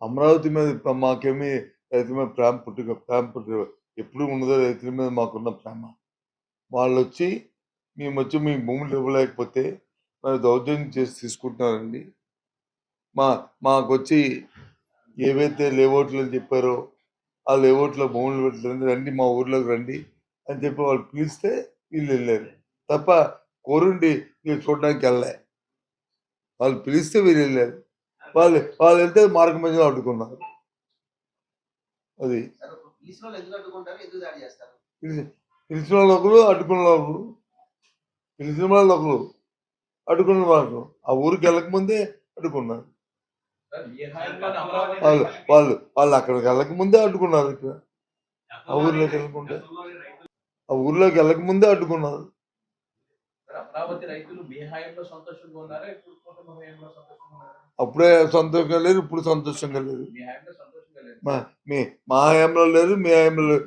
అమరావతి మీద మాకేమీ రైతుల మీద ప్రేమ పుట్టుక ఎప్పుడు ఉన్నదో రైతుల మీద మాకున్న ప్రేమ. వాళ్ళొచ్చి మేమొచ్చి మీ భూములు ఇవ్వలేకపోతే మరి దౌర్జన్యం చేసి తీసుకుంటున్నారండి. మాకొచ్చి ఏవైతే లేఅవుట్లు అని చెప్పారో, ఆ లేఅవుట్‌లో భూములు పెట్టండి, రండి మా ఊర్లోకి రండి అని చెప్పి వాళ్ళు పిలిస్తే వీళ్ళెళ్లారు. తప్ప కోరుండి వీళ్ళు చూడడానికి ఎళ్ళలే. వాళ్ళు పిలిస్తే వీళ్ళెళ్లారు. వాళ్ళెళ్తే మార్గం మధ్యలో అడ్డుకున్నారు. అది. పిలిచిన వాళ్ళు ఒకరు, అడ్డుకున్న వాళ్ళు ఒకరు. పిలిచిన వాళ్ళు ఒకరు, అడ్డుకున్న వాళ్ళు. ఆ ఊరికి వెళ్ళకముందే అడ్డుకున్నారు. వాళ్ళు అక్కడికి వెళ్ళకముందే అడ్డుకున్నారు ఇక్కడ. ఆ ఊర్లోకి వెళ్ళకుండా. ఆ ఊర్లోకి వెళ్ళకముందే అడ్డుకున్నారు. అప్పుడే సంతోషంగా లేరు, ఇప్పుడు సంతోషంగా లేరు. మా హయాంలో లేరు, మీ హయాంలో లేరు.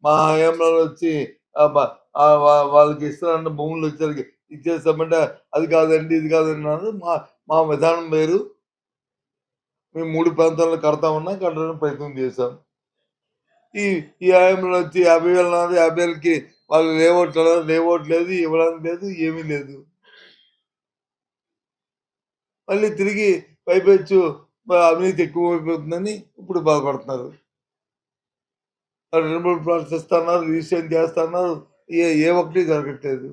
మా హయాంలో వచ్చి వాళ్ళకి ఇస్తారన్న భూములు వచ్చేసరికి ఇచ్చేస్తామంటే అది కాదండి, ఇది కాదండి అన్నారు. మా విధానం వేరు. మేము 3 ప్రాంతాల్లో కట్టడానికి ప్రయత్నం చేశాం. ఈ హయాంలో వచ్చి 50,000 అన్నారు. 50,000కి వాళ్ళు లేఅవుట్ లేదు, ఇవ్వడానికి లేదు, ఏమీ లేదు. మళ్ళీ తిరిగి పైపెచ్చు అవినీతి ఎక్కువైపోతుందని ఇప్పుడు బాధపడుతున్నారు. 2, 3 ప్లాట్స్ ఇస్తున్నారు, రిజిస్ట్రేషన్ చేస్తున్నారు. ఏ ఒక్కటి జరగట్లేదు.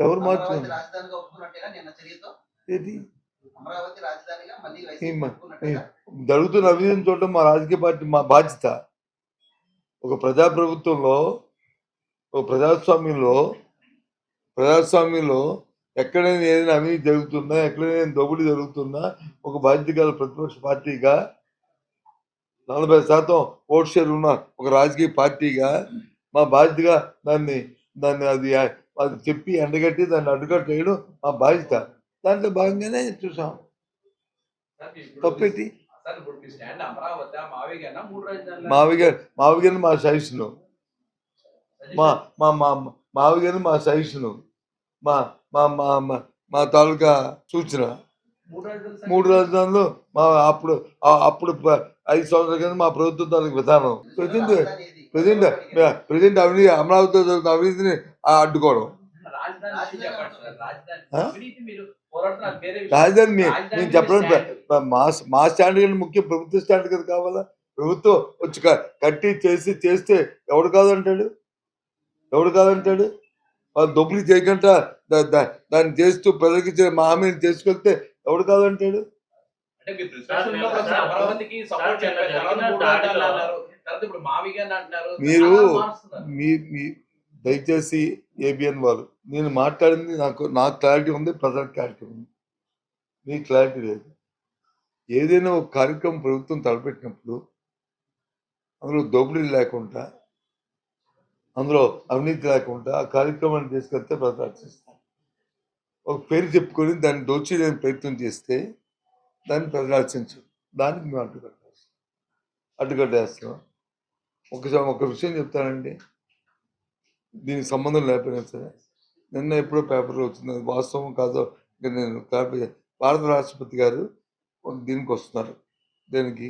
ఎవరు మార్చుకున్నారు? ఏంటి జరుగుతున్న అవినీతిని చూడటం మా రాజకీయ పార్టీ మా బాధ్యత. ఒక ప్రజాప్రభుత్వంలో, ఒక ప్రజాస్వామ్యంలో ఎక్కడైనా ఏదైనా అవినీతి జరుగుతుందా, ఎక్కడైనా దోపిడీ జరుగుతుందా, ఒక బాధ్యత గల ప్రతిపక్ష పార్టీగా 40% ఓట్ షేర్ ఉన్న ఒక రాజకీయ పార్టీగా మా బాధ్యతగా దాన్ని అది చెప్పి ఎండగట్టి దాన్ని అడ్డుకట్టేయడం మా బాధ్యత. దాంట్లో భాగంగానే చూసాం. తప్పేటి మావిగాని మా సజెషను మావిగాని మా సజెషను మా తాలూకా సూచన. 3 రాజధానులు మా అప్పుడు 5 సంవత్సరాల కింద మా ప్రభుత్వం తాలూకు విధానం. ప్రజెంట్ అమరావతిలో జరుగుతున్న అవినీతిని అడ్డుకోవడం. రాజధాని నేను చెప్పడం మా స్టాండ్ కంటే ముఖ్యం ప్రభుత్వ స్టాండ్ కదా కావాలా. ప్రభుత్వం వచ్చి కట్టి చేస్తే ఎవడు కాదంటాడు? వాళ్ళు దొబ్బులు చేయకుండా దాన్ని చేస్తూ ప్రజలకి మా హామీని చేసుకెళ్తే ఎవడు కాదంటాడు? మీరు దయచేసి ఏబిఎన్ వాళ్ళు, నేను మాట్లాడింది నాకు క్లారిటీ ఉంది, ప్రజలకు క్లారిటీ ఉంది, మీకు క్లారిటీ లేదు. ఏదైనా ఒక కార్యక్రమం ప్రభుత్వం తలపెట్టినప్పుడు అందులో దోపిడీ లేకుండా, అందులో అవినీతి లేకుండా ఆ కార్యక్రమాన్ని తీసుకెళ్తే ప్రజలు హర్షిస్తారు. ఒక పేరు చెప్పుకొని దాన్ని దోచేయడానికి ప్రయత్నం చేస్తే దాన్ని ప్రజలు హర్షించరు. దానికి మేము అడ్డుకట్టేస్తాం. ఒక విషయం చెప్తానండి, దీనికి సంబంధం లేకపోయినా సరే, నిన్న ఎప్పుడో పేపర్లో వచ్చింది, వాస్తవం కాదో నేను భారత రాష్ట్రపతి గారు దీనికి వస్తున్నారు. దేనికి?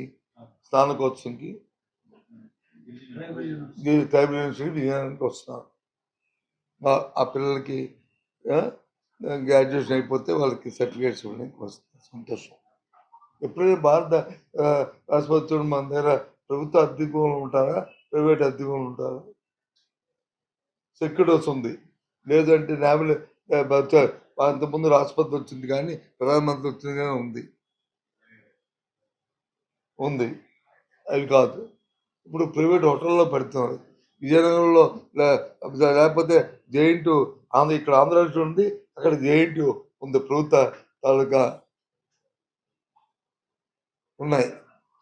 స్నానకోత్సవంకి ట్రైబల్ యూనివర్సిటీ విజయనగరానికి వస్తున్నారు. ఆ పిల్లలకి గ్రాడ్యుయేషన్ అయిపోతే వాళ్ళకి సర్టిఫికేట్స్ ఇవ్వడానికి వస్తుంది. సంతోషం. ఎప్పుడైనా భారత రాష్ట్రపతి మన దగ్గర ప్రభుత్వ అద్దెకోలు ఉంటారా, ప్రైవేట్ అద్దెకోలు ఉంటారా? సెక్యూరిటీ వస్తుంది. లేదంటే నేవల్ అంతకుముందు రాష్ట్రపతి వచ్చింది కానీ ప్రధానమంత్రి వచ్చింది కానీ ఉంది. అవి కాదు. ఇప్పుడు ప్రైవేట్ హోటల్లో పెడుతున్నారు. విజయనగరంలో లేకపోతే జేఎన్‌టీయూ ఇక్కడ ఆంధ్రప్రదేశ్ ఉంది, అక్కడ జేఎన్‌టీయూ ఉంది, ప్రభుత్వ తాలూకా ఉన్నాయి.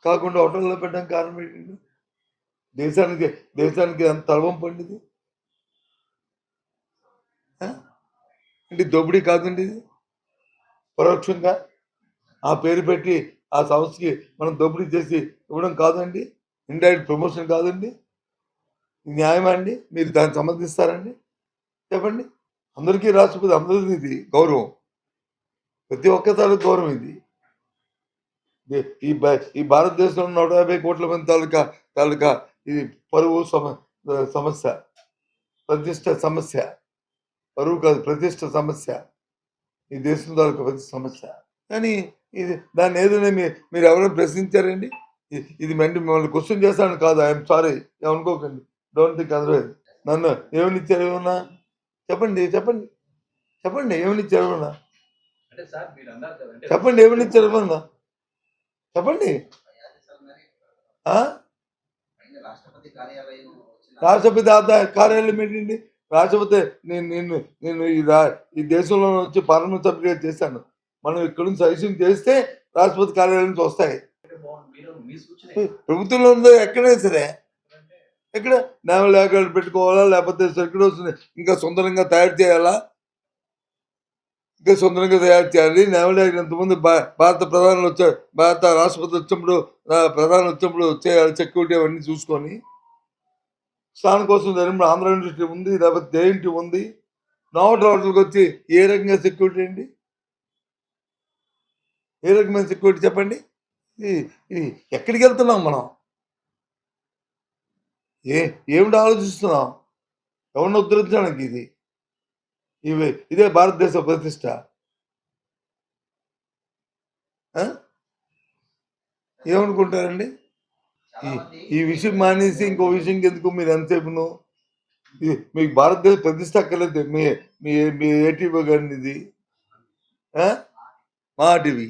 కాకుండా హోటల్లో పెట్టడానికి కారణం ఏంటండి? దేశానికి ఎంత తలవం పండిది అంటే దోపిడీ కాదండి ఇది. పరోక్షంగా ఆ పేరు పెట్టి ఆ సంస్థకి మనం దోపిడీ చేసి ఇవ్వడం కాదండి. ఇండైరెక్ట్ ప్రమోషన్ కాదండి. న్యాయమా అండి? మీరు దాన్ని సమర్థిస్తారండి? చెప్పండి. అందరికీ రాష్ట్రపతి, అందరికీ ఇది గౌరవం, ప్రతి ఒక్క తాలూకు గౌరవం ఇది. ఈ భారతదేశంలో 150 కోట్ల మంది తాలూకా తాలూకా ఇది పరువు సమస్య, ప్రతిష్ట సమస్య. పరువు కాదు, ప్రతిష్ట సమస్య. ఈ దేశం తాలూకా ప్రతి సమస్య. కానీ ఇది దాన్ని ఏదైనా మీరు ఎవరైనా ప్రశ్నించారండి? ఇది మిమ్మల్ని క్వెషన్ చేస్తాను కాదు. ఐఎమ్ సారీ, ఏమనుకోకండి. Don't think otherwise. నన్ను ఏమనిచ్చారు ఏమన్నా? చెప్పండి. చెప్పండి. చెప్పండి ఏమనిచ్చారు ఏమన్నా? చెప్పండి ఏమనిచ్చారు ఏమన్నా? చెప్పండి. ఆ? రాష్ట్రపతి కార్యాలయం ఏంటండి? రాష్ట్రపతి నేను ఈ దేశంలో వచ్చి పార్లమెంట్ సభ్యుడిగా చేశాను. మనం ఇక్కడ నుంచి సజెషన్ చేస్తే రాష్ట్రపతి కార్యాలయం నుంచి వస్తాయి. ప్రభుత్వంలో ఉందో ఎక్కడైనా సరే, ఎక్కడ నేవల్ యార్డ్ పెట్టుకోవాలా, లేకపోతే సర్క్యూటర్స్ ఇంకా సొంతంగా తయారు చేయాలా? ఇంకా సొంతంగా తయారు చేయాలి. నేవల్ యార్డ్ ఇంతకుముందు భారత ప్రధానులు వచ్చారు, భారత రాష్ట్రపతి వచ్చినప్పుడు, ప్రధాని వచ్చినప్పుడు చేయాలి సెక్యూరిటీ అవన్నీ చూసుకొని. స్నానం కోసం జరిగినప్పుడు ఆంధ్ర యూనివర్సిటీ ఉంది, లేకపోతే జేఎన్టీ ఉంది. నోవల్ రోడ్లకు వచ్చి ఏ రకంగా సెక్యూరిటీ అండి? ఏ రకమైన సెక్యూరిటీ చెప్పండి? ఇది ఎక్కడికి వెళ్తున్నాం మనం? ఏమిటి ఆలోచిస్తున్నాం? ఎవరిని ఉద్ధరించడానికి ఇది? ఇదే భారతదేశ ప్రతిష్ట. ఏమనుకుంటారండి? ఈ విషయం మానేసి ఇంకో విషయం ఎందుకు మీరు ఎంతసేపును? మీకు భారతదేశ ప్రతిష్ట అక్కర్లేదు. మీ ఏటీవీ గారిది, మా టీవీ.